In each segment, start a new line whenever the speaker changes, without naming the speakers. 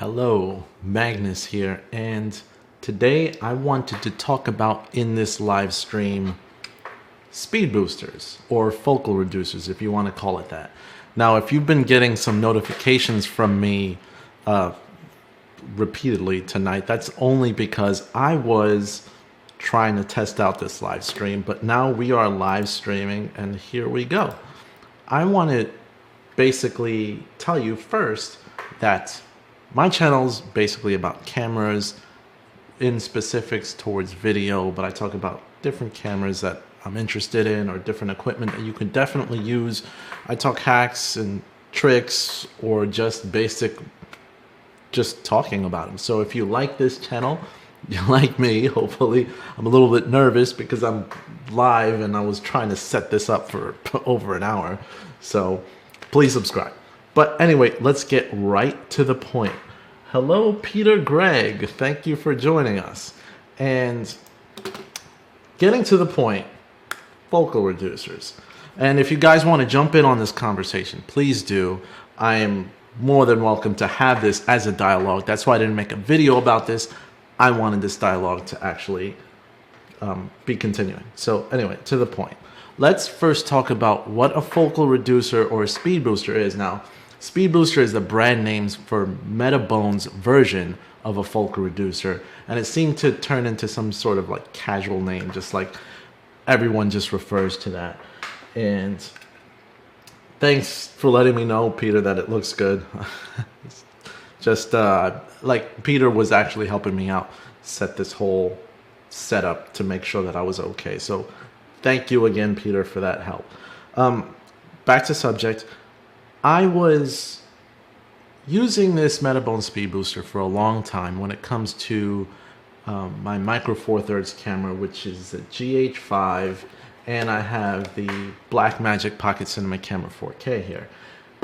Hello, Magnus here, and today I wanted to talk about in this live stream speed boosters or focal reducers, if you want to call it that. Now, if you've been getting some notifications from me repeatedly tonight, that's only because I was trying to test out this live stream, but now we are live streaming, and here we go. I want to basically tell you first that my channel's basically about cameras, in specifics towards video, but I talk about different cameras that I'm interested in or different equipment that you can definitely use. I talk hacks and tricks or just basic, just talking about them. So if you like this channel, you like me, hopefully. I'm a little bit nervous because I'm live and I was trying to set this up for over an hour. So please subscribe. But anyway, let's get right to the point. Hello, Peter Gregg. Thank you for joining us. And getting to the point, focal reducers. And if you guys want to jump in on this conversation, please do. I am more than welcome to have this as a dialogue. That's why I didn't make a video about this. I wanted this dialogue to actually be continuing. So anyway, to the point. Let's first talk about what a focal reducer or a speed booster is. Now, speed booster is the brand names for Metabones version of a focal reducer, and it seemed to turn into some sort of like casual name, just like everyone just refers to that. And thanks for letting me know, Peter, that it looks good. Just like Peter was actually helping me out set this whole setup to make sure that I was okay. So thank you again, Peter, for that help. Back to subject. I was using this Metabones Speed Booster for a long time when it comes to my Micro Four Thirds camera, which is a GH5, and I have the Blackmagic Pocket Cinema Camera 4K here.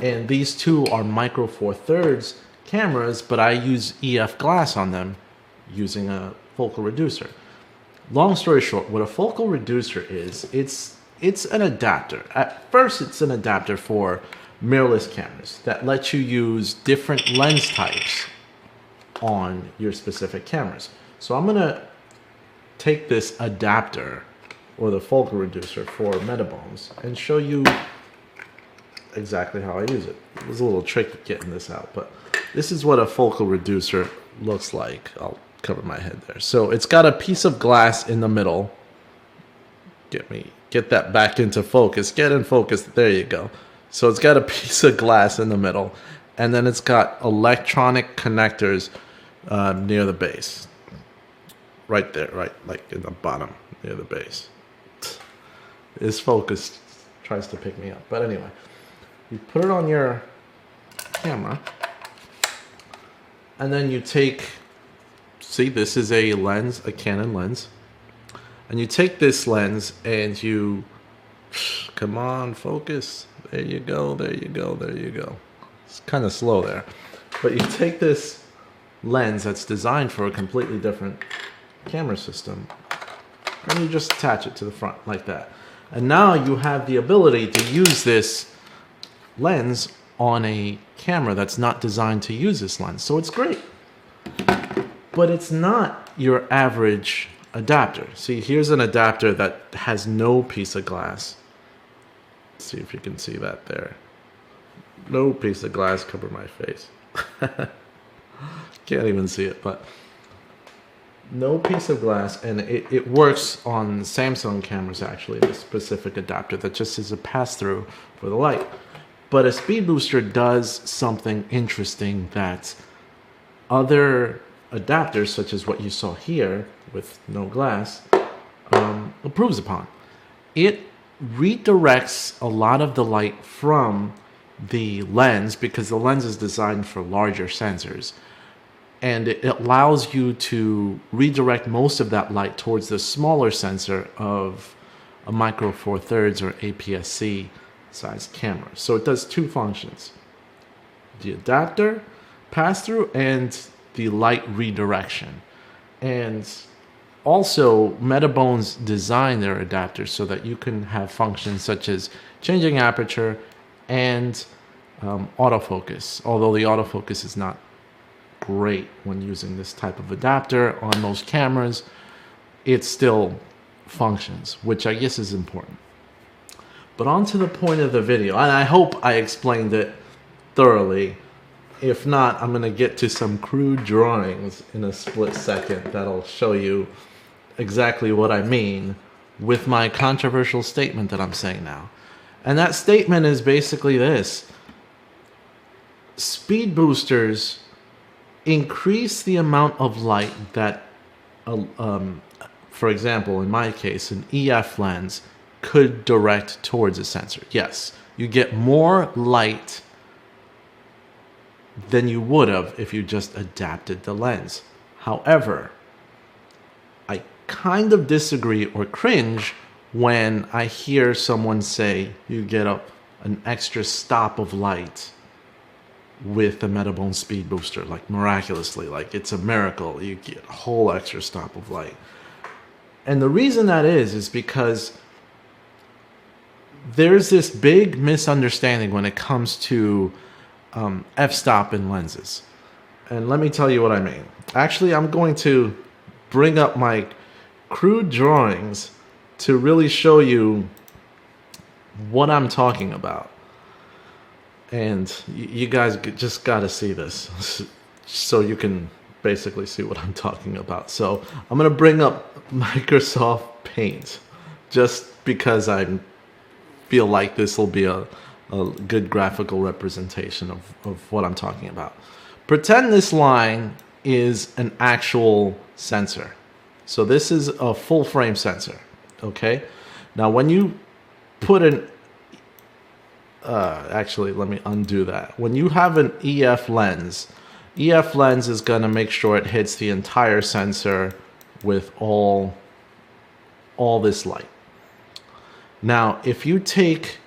And these two are Micro Four Thirds cameras, but I use EF glass on them using a focal reducer. Long story short, what a focal reducer is, it's an adapter. At first, it's an adapter for mirrorless cameras that let you use different lens types on your specific cameras. So I'm gonna take this adapter or the focal reducer for Metabones and show you exactly how I use it. It was a little tricky getting this out, but this is what a focal reducer looks like. I'll cover my head there. So it's got a piece of glass in the middle. Get that back into focus. Get in focus. There you go. So it's got a piece of glass in the middle, and then it's got electronic connectors near the base. Right there, right, like in the bottom, near the base. This focus tries to pick me up. But anyway, you put it on your camera, and then you take, see, this is a lens, a Canon lens. And you take this lens and you, come on, focus. There you go, there you go, there you go. It's kind of slow there. But you take this lens that's designed for a completely different camera system, and you just attach it to the front like that. And now you have the ability to use this lens on a camera that's not designed to use this lens. So it's great. But it's not your average adapter. See, here's an adapter that has no piece of glass. Let's see if you can see that there. No piece of glass cover my face. Can't even see it, but no piece of glass, and it works on Samsung cameras actually, this specific adapter that just is a pass-through for the light. But a speed booster does something interesting that other adapters, such as what you saw here with no glass, improves upon. It redirects a lot of the light from the lens, because the lens is designed for larger sensors, and it allows you to redirect most of that light towards the smaller sensor of a Micro Four Thirds or APS-C sized camera. So it does two functions: the adapter pass-through and the light redirection. And also, Metabones designed their adapters so that you can have functions such as changing aperture and autofocus, although the autofocus is not great when using this type of adapter on most cameras. It still functions, which I guess is important. But on to the point of the video, and I hope I explained it thoroughly. If not, I'm going to get to some crude drawings in a split second that'll show you exactly what I mean with my controversial statement that I'm saying now. And that statement is basically this: speed boosters increase the amount of light that, for example, in my case, an EF lens could direct towards a sensor. Yes, you get more light than you would have if you just adapted the lens. However, I kind of disagree or cringe when I hear someone say you get an extra stop of light with the Metabones speed booster, like miraculously, like it's a miracle. You get a whole extra stop of light. And the reason that is because there's this big misunderstanding when it comes to f-stop in lenses. And let me tell you what I mean. Actually, I'm going to bring up my crude drawings to really show you what I'm talking about. And you guys just got to see this so you can basically see what I'm talking about. So I'm going to bring up Microsoft Paint just because I feel like this will be a good graphical representation of what I'm talking about. Pretend this line is an actual sensor. So this is a full frame sensor, okay? Now when you put an, actually let me undo that. When you have an EF lens is gonna make sure it hits the entire sensor with all this light. Now if you take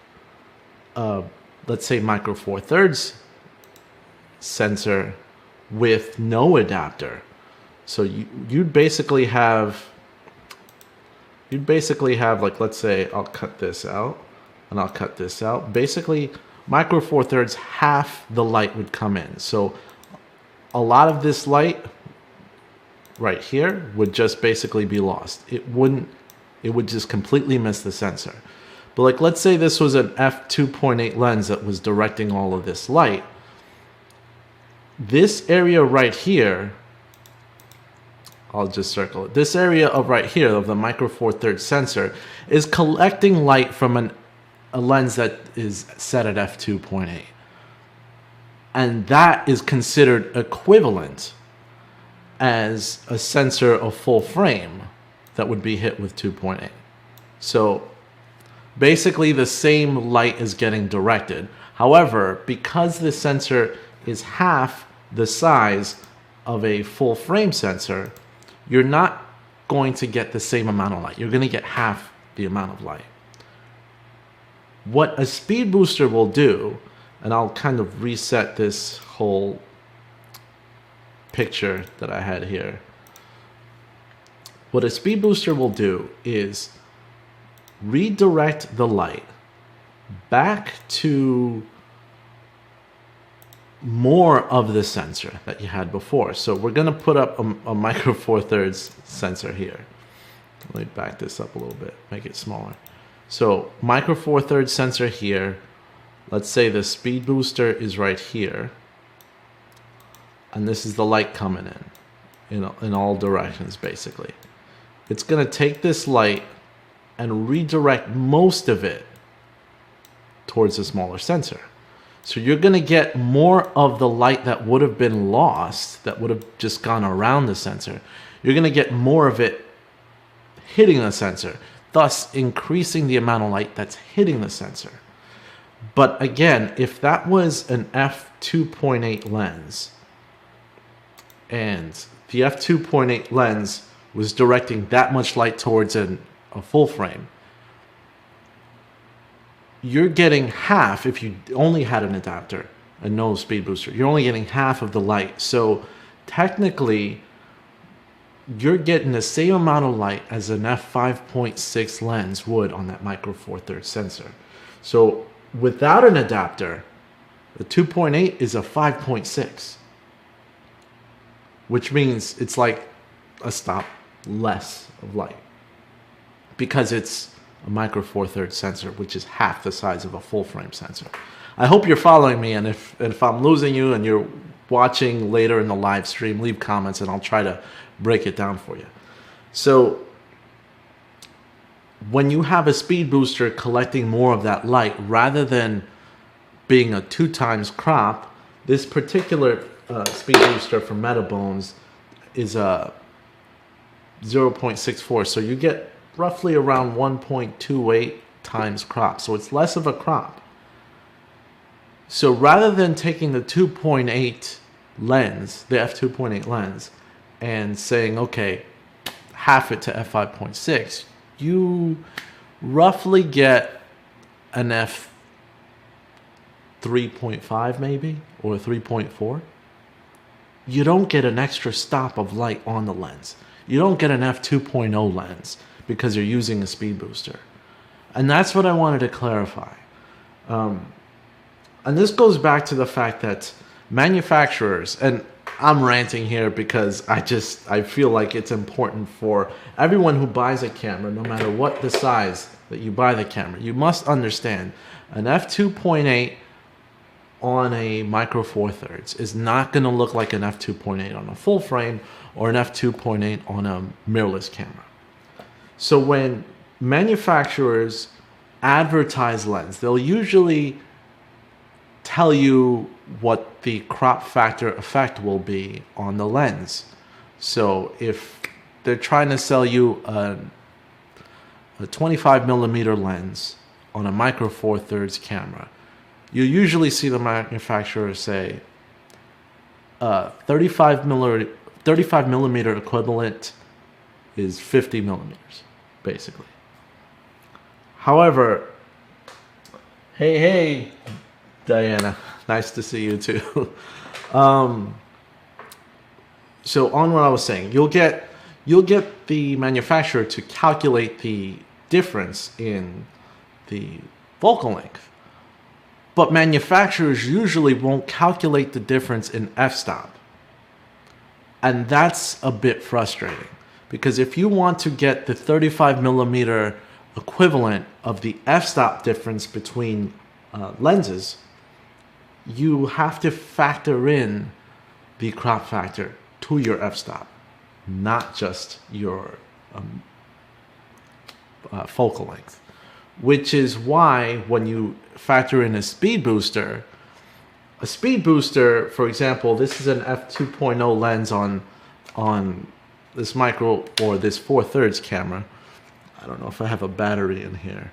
let's say micro four thirds sensor with no adapter, so you'd basically have like, let's say I'll cut this out and I'll cut this out. Basically micro four thirds, half the light would come in. So a lot of this light right here would just basically be lost. It would just completely miss the sensor. But like, let's say this was an f2.8 lens that was directing all of this light. This area right here, I'll just circle it. This area of right here of the micro four thirds sensor is collecting light from a lens that is set at f2.8. And that is considered equivalent as a sensor of full frame that would be hit with 2.8. So basically the same light is getting directed. However, because the sensor is half the size of a full frame sensor, you're not going to get the same amount of light. You're going to get half the amount of light. What a speed booster will do, and I'll kind of reset this whole picture that I had here. What a speed booster will do is redirect the light back to more of the sensor that you had before. So we're going to put up a micro four thirds sensor here. Let me back this up a little bit, make it smaller. So micro four thirds sensor here. Let's say the speed booster is right here, and this is the light coming in all directions. Basically, it's going to take this light and redirect most of it towards a smaller sensor. So you're going to get more of the light that would have been lost, that would have just gone around the sensor. You're going to get more of it hitting the sensor, thus increasing the amount of light that's hitting the sensor. But again, if that was an f2.8 lens, and the f2.8 lens was directing that much light towards a full frame, you're getting half. If you only had an adapter and no speed booster, you're only getting half of the light. So technically, you're getting the same amount of light as an f5.6 lens would on that micro four thirds sensor. So without an adapter, the 2.8 is a 5.6. which means it's like a stop less of light because it's a micro four thirds sensor, which is half the size of a full frame sensor. I hope you're following me, and if I'm losing you and you're watching later in the live stream, leave comments and I'll try to break it down for you. So when you have a speed booster collecting more of that light rather than being a 2 times crop, this particular speed booster from Metabones is a 0.64, so you get roughly around 1.28 times crop, so it's less of a crop. So rather than taking the 2.8 lens, the f2.8 lens, and saying, okay, half it to f5.6, you roughly get an f3.5 maybe, or 3.4. You don't get an extra stop of light on the lens. You don't get an f2.0 lens because you're using a speed booster. And that's what I wanted to clarify. And this goes back to the fact that manufacturers, and I'm ranting here because I feel like it's important for everyone who buys a camera, no matter what the size that you buy the camera, you must understand an f2.8 on a micro four thirds is not going to look like an f2.8 on a full frame or an f2.8 on a mirrorless camera. So when manufacturers advertise lens, they'll usually tell you what the crop factor effect will be on the lens. So if they're trying to sell you a 25 millimeter lens on a micro four thirds camera, you usually see the manufacturer say 35 millimeter equivalent is 50 millimeters, basically. However, hey, Diana, nice to see you too. So on what I was saying, you'll get the manufacturer to calculate the difference in the focal length, but manufacturers usually won't calculate the difference in f-stop, and that's a bit frustrating because if you want to get the 35 millimeter equivalent of the f-stop difference between lenses, you have to factor in the crop factor to your f-stop, not just your focal length. Which is why when you factor in a speed booster, for example, this is an f2.0 lens on this micro or this 4/3 camera. I don't know if I have a battery in here.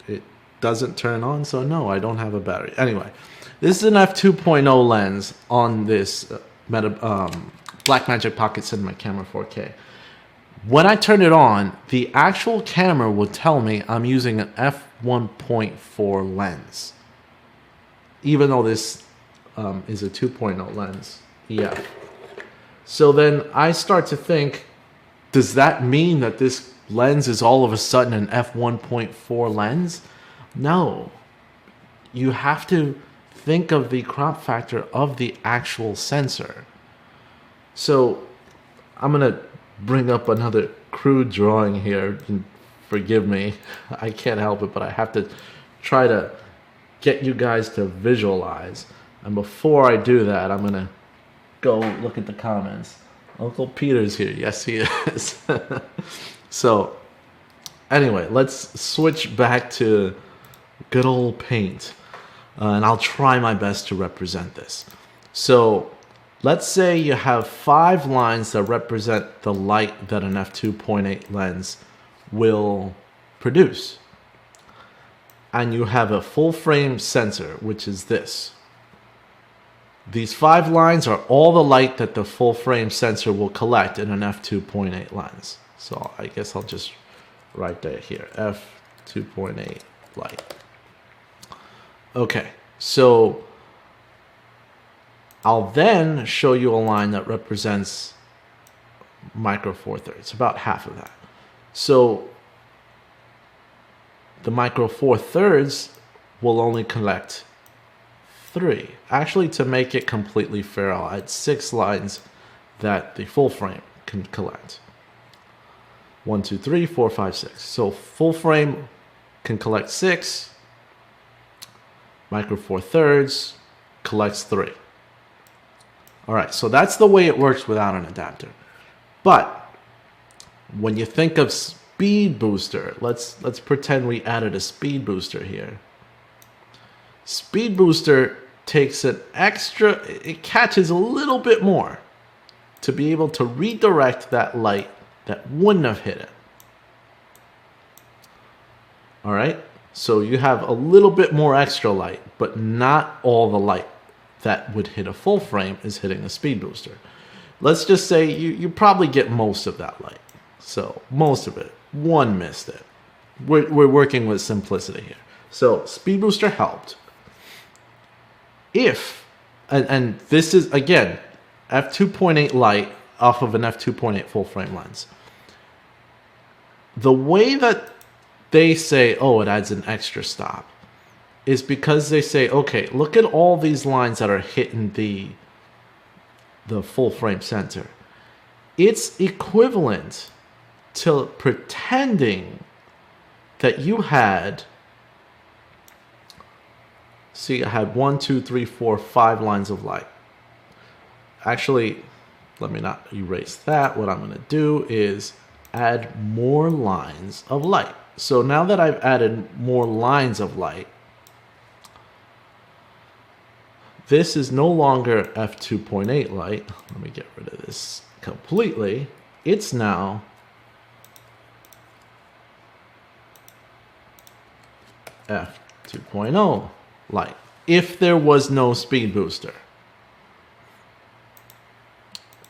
It doesn't turn on, so no, I don't have a battery. Anyway, this is an f2.0 lens on this Blackmagic Pocket Cinema Camera 4K. When I turn it on, the actual camera will tell me I'm using an f1.4 lens, even though this is a 2.0 lens EF. So then I start to think, does that mean that this lens is all of a sudden an f1.4 lens? No. You have to think of the crop factor of the actual sensor. So I'm going to bring up another crude drawing here. Forgive me. I can't help it, but I have to try to get you guys to visualize. And before I do that, I'm going to go look at the comments. Uncle Peter's here. Yes, he is. So anyway, let's switch back to good old paint. And I'll try my best to represent this. So let's say you have 5 lines that represent the light that an f2.8 lens will produce. And you have a full frame sensor, which is this. These 5 lines are all the light that the full frame sensor will collect in an f2.8 lens. So I guess I'll just write that here, f2.8 light. Okay, so I'll then show you a line that represents micro four thirds, about half of that. So the micro four thirds will only collect 3. Actually, to make it completely fair, I'll add 6 lines that the full frame can collect. 1, 2, 3, 4, 5, 6. So full frame can collect 6. Micro Four Thirds collects 3. All right, so that's the way it works without an adapter. But when you think of Speed Booster, let's pretend we added a Speed Booster here. Speed Booster takes an extra, it catches a little bit more to be able to redirect that light that wouldn't have hit it. All right, so you have a little bit more extra light, but not all the light that would hit a full frame is hitting a Speed Booster. Let's just say you probably get most of that light. So most of it, one missed it. We're working with simplicity here. So Speed Booster helped. If, and this is again, f2.8 light off of an f2.8 full frame lens. The way that they say, oh, it adds an extra stop, is because they say, okay, look at all these lines that are hitting the full frame sensor. It's equivalent to pretending that you had, see, I had 1, 2, 3, 4, 5 lines of light. Actually, let me not erase that. What I'm going to do is add more lines of light. So now that I've added more lines of light, this is no longer f2.8 light. Let me get rid of this completely. It's now f2.0 light. If there was no Speed Booster.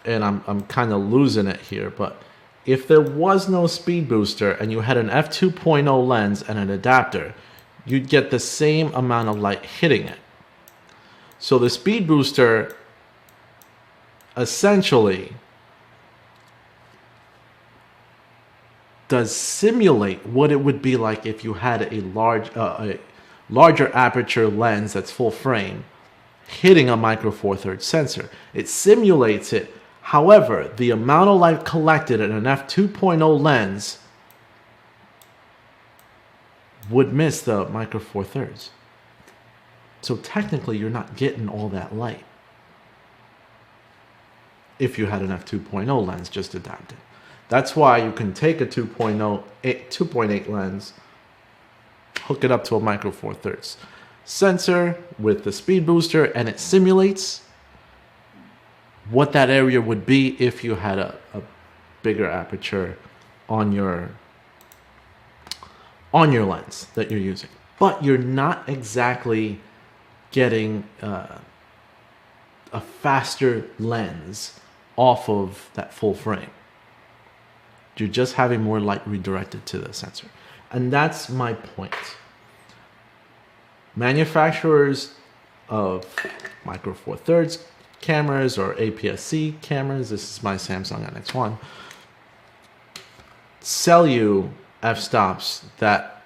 And I'm kind of losing it here, but if there was no Speed Booster and you had an f2.0 lens and an adapter, you'd get the same amount of light hitting it. So the Speed Booster essentially does simulate what it would be like if you had a larger aperture lens that's full frame hitting a Micro Four Thirds sensor. It simulates it. However, the amount of light collected in an f2.0 lens would miss the Micro Four Thirds. So technically, you're not getting all that light if you had an f2.0 lens just adapted. That's why you can take a 2.8 lens, hook it up to a Micro Four Thirds sensor with the Speed Booster, and it simulates what that area would be if you had a bigger aperture on your lens that you're using. But you're not exactly getting a faster lens off of that full frame. You're just having more light redirected to the sensor. And that's my point. Manufacturers of Micro Four Thirds cameras or APS-C cameras, this is my Samsung NX1, sell you f-stops that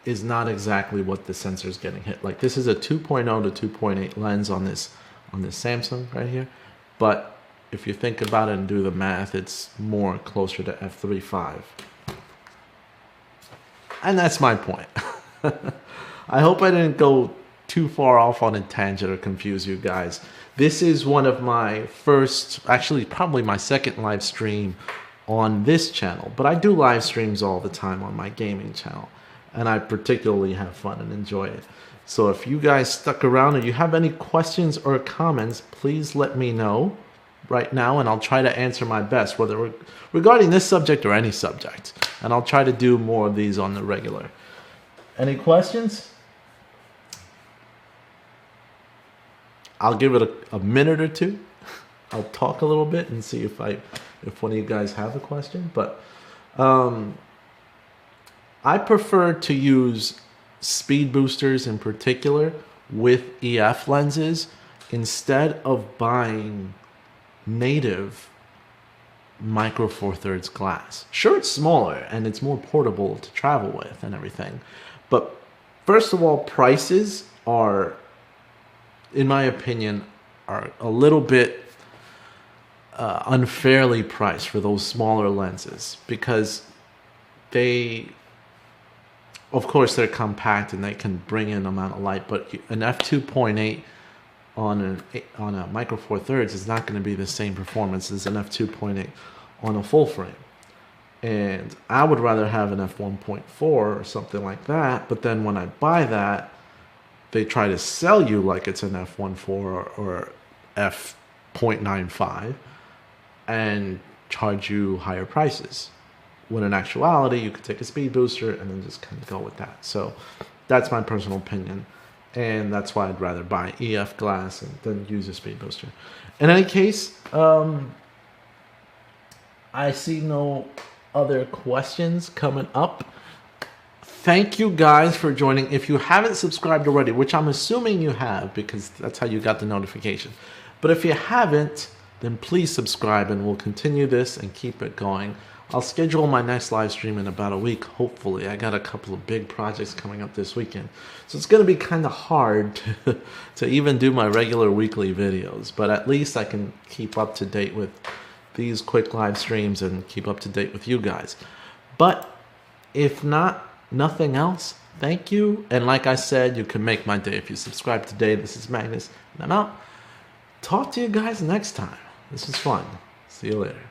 is not exactly what the sensor is getting hit. Like this is a 2.0 to 2.8 lens on this Samsung right here, but if you think about it and do the math, it's more closer to f3.5. And that's my point. I hope I didn't go too far off on a tangent or confuse you guys. This is one of my first, actually probably my second live stream on this channel, but I do live streams all the time on my gaming channel, and I particularly have fun and enjoy it. So if you guys stuck around and you have any questions or comments, please let me know right now, and I'll try to answer my best, whether regarding this subject or any subject, and I'll try to do more of these on the regular. Any questions? I'll give it a minute or two. I'll talk a little bit and see if one of you guys have a question. But I prefer to use Speed Boosters in particular with EF lenses instead of buying native Micro Four Thirds glass. Sure, it's smaller and it's more portable to travel with and everything. But first of all, prices are, in my opinion, are a little bit unfairly priced for those smaller lenses, because they, of course, they're compact and they can bring in amount of light, but an f2.8 on a micro four thirds is not going to be the same performance as an f2.8 on a full frame. And I would rather have an f1.4 or something like that, but then when I buy that, they try to sell you like it's an f1.4 or f.95 and charge you higher prices, when in actuality you could take a speed booster and then just kind of go with that. So that's my personal opinion, and that's why I'd rather buy EF glass than use a speed booster. In any case, I see no other questions coming up. Thank you guys for joining. If you haven't subscribed already, which I'm assuming you have because that's how you got the notification, but if you haven't, then please subscribe and we'll continue this and keep it going. I'll schedule my next live stream in about a week, hopefully. I got a couple of big projects coming up this weekend, so it's going to be kind of hard to even do my regular weekly videos, but at least I can keep up to date with these quick live streams and keep up to date with you guys. But if not, nothing else, thank you. And like I said, you can make my day if you subscribe today. This is Magnus, and I'm out. Talk to you guys next time. This was fun. See you later.